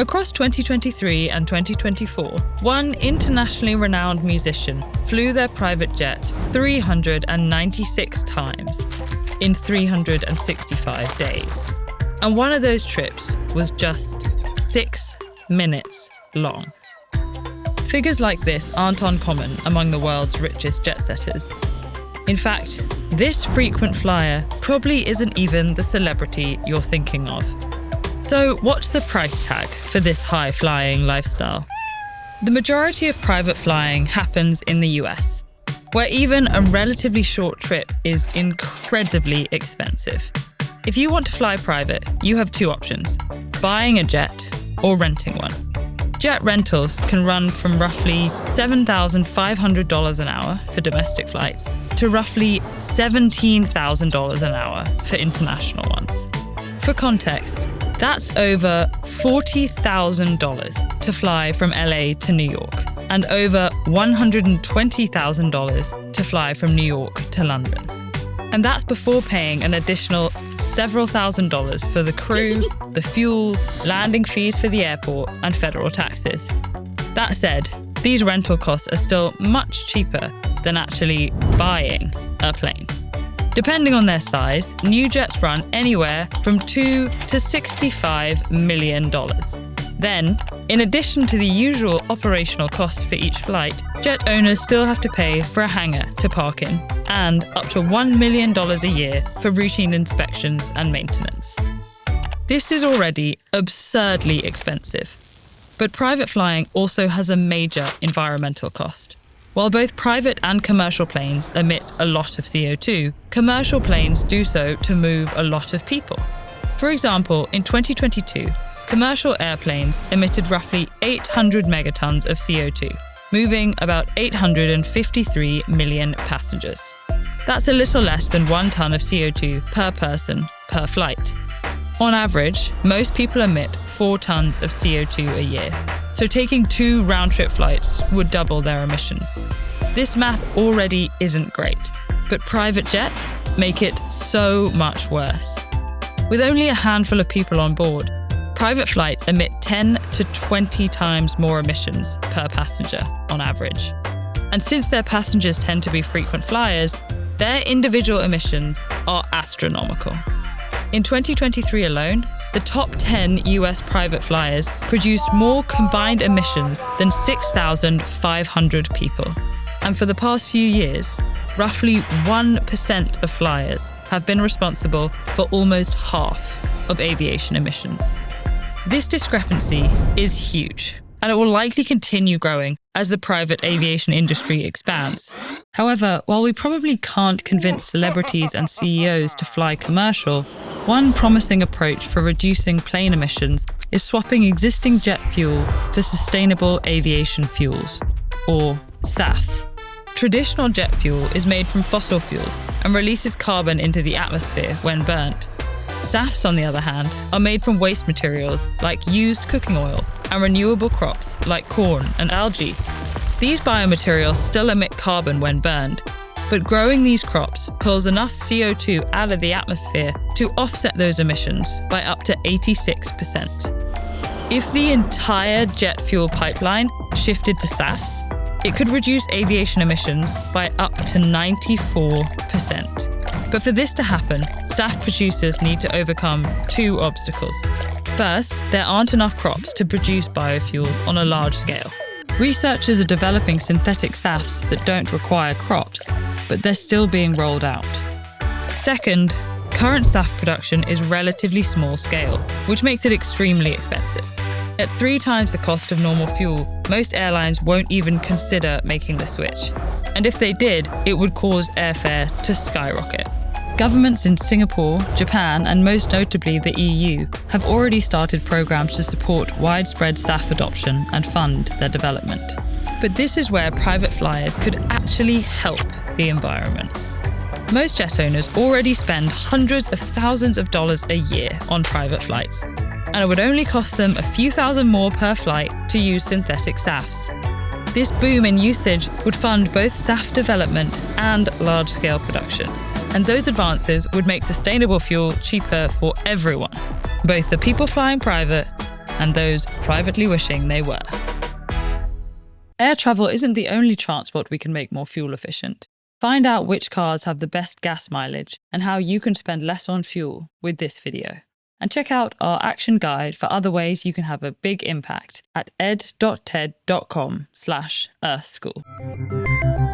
Across 2023 and 2024, one internationally renowned musician flew their private jet 396 times in 365 days. And one of those trips was just 6 minutes long. Figures like this aren't uncommon among the world's richest jet setters. In fact, this frequent flyer probably isn't even the celebrity you're thinking of. So what's the price tag for this high-flying lifestyle? The majority of private flying happens in the US, where even a relatively short trip is incredibly expensive. If you want to fly private, you have two options: buying a jet or renting one. Jet rentals can run from roughly $7,500 an hour for domestic flights to roughly $17,000 an hour for international ones. For context, that's over $40,000 to fly from LA to New York, and over $120,000 to fly from New York to London. And that's before paying an additional several $1,000s for the crew, the fuel, landing fees for the airport, and federal taxes. That said, these rental costs are still much cheaper than actually buying a plane. Depending on their size, new jets run anywhere from $2 to $65 million. Then, in addition to the usual operational costs for each flight, jet owners still have to pay for a hangar to park in, and up to $1 million a year for routine inspections and maintenance. This is already absurdly expensive. But private flying also has a major environmental cost. While both private and commercial planes emit a lot of CO2, commercial planes do so to move a lot of people. For example, in 2022, commercial airplanes emitted roughly 800 megatons of CO2, moving about 853 million passengers. That's a little less than 1 ton of CO2 per person per flight. On average, most people emit 4 tons of CO2 a year, so taking 2 round-trip flights would double their emissions. This math already isn't great, but private jets make it so much worse. With only a handful of people on board, private flights emit 10 to 20 times more emissions per passenger on average. And since their passengers tend to be frequent flyers, their individual emissions are astronomical. In 2023 alone, the top 10 US private flyers produced more combined emissions than 6,500 people. And for the past few years, roughly 1% of flyers have been responsible for almost half of aviation emissions. This discrepancy is huge, and it will likely continue growing as the private aviation industry expands. However, while we probably can't convince celebrities and CEOs to fly commercial, one promising approach for reducing plane emissions is swapping existing jet fuel for sustainable aviation fuels, or SAF. Traditional jet fuel is made from fossil fuels and releases carbon into the atmosphere when burnt. SAFs, on the other hand, are made from waste materials like used cooking oil and renewable crops like corn and algae. These biomaterials still emit carbon when burned, but growing these crops pulls enough CO2 out of the atmosphere to offset those emissions by up to 86%. If the entire jet fuel pipeline shifted to SAFs, it could reduce aviation emissions by up to 94%. But for this to happen, SAF producers need to overcome 2 obstacles. First, there aren't enough crops to produce biofuels on a large scale. Researchers are developing synthetic SAFs that don't require crops, but they're still being rolled out. Second, current SAF production is relatively small scale, which makes it extremely expensive. At 3 times the cost of normal fuel, most airlines won't even consider making the switch. And if they did, it would cause airfare to skyrocket. Governments in Singapore, Japan, and most notably the EU have already started programs to support widespread SAF adoption and fund their development. But this is where private flyers could actually help the environment. Most jet owners already spend hundreds of thousands of dollars a year on private flights, and it would only cost them a few thousand more per flight to use synthetic SAFs. This boom in usage would fund both SAF development and large-scale production. And those advances would make sustainable fuel cheaper for everyone, both the people flying private and those privately wishing they were. Air travel isn't the only transport we can make more fuel efficient. Find out which cars have the best gas mileage and how you can spend less on fuel with this video. And check out our action guide for other ways you can have a big impact at ed.ted.com/earthschool.